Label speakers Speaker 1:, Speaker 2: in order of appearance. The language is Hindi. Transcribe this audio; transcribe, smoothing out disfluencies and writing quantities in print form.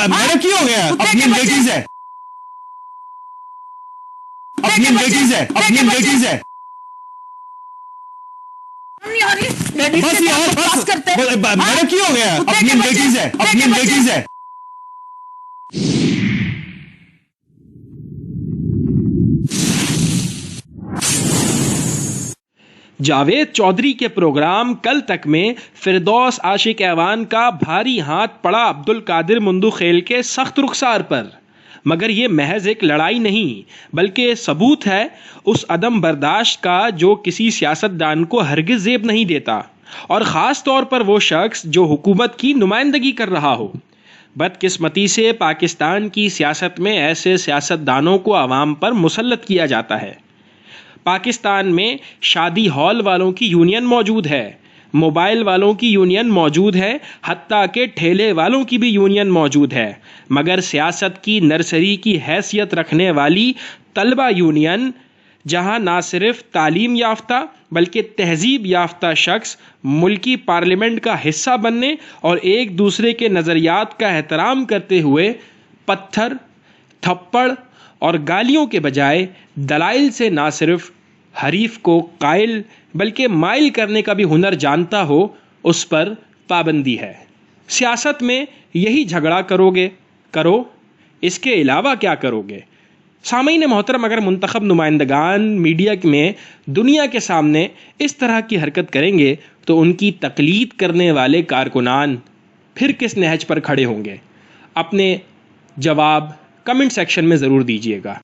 Speaker 1: मैंने क्यों हो गया? अपनी लेडीज है, अपनी लेडीज है, अपनी लेडीज है। बस यार बस, मैंने क्यों हो गया? अपनी लेडीज है, अपनी लेडीज है।
Speaker 2: जावेद चौधरी के प्रोग्राम कल तक में फिरदौस आशिक ऐवान का भारी हाथ पड़ा अब्दुल कादिर मुंदुखेल के सख्त रुखसार पर, मगर ये महज एक लड़ाई नहीं बल्कि सबूत है उस अदम बर्दाश्त का जो किसी सियासतदान को हरगिज ज़ेब नहीं देता, और ख़ास तौर पर वो शख्स जो हुकूमत की नुमाइंदगी कर रहा हो। बदकिस्मती से पाकिस्तान की सियासत में ऐसे सियासतदानों को आवाम पर मुसल्लत किया जाता है। पाकिस्तान में शादी हॉल वालों की यूनियन मौजूद है, मोबाइल वालों की यूनियन मौजूद है, हत्ता के ठेले वालों की भी यूनियन मौजूद है, मगर सियासत की नर्सरी की हैसियत रखने वाली तलबा यूनियन, जहां ना सिर्फ तालीम याफ्ता बल्कि तहजीब याफ्ता शख्स मुल्की पार्लियामेंट का हिस्सा बनने और एक दूसरे के नज़रियात का एहतराम करते हुए पत्थर, थप्पड़ और गालियों के बजाय दलाइल से ना सिर्फ हरीफ को कायल बल्कि माइल करने का भी हुनर जानता हो, उस पर पाबंदी है। सियासत में यही झगड़ा करोगे करो, इसके अलावा क्या करोगे? सामीन मोहतरम, अगर मुंतखब नुमाइंदगान मीडिया में दुनिया के सामने इस तरह की हरकत करेंगे तो उनकी तकलीद करने वाले कारकुनान फिर किस नहज पर खड़े होंगे? अपने जवाब कमेंट सेक्शन में ज़रूर दीजिएगा।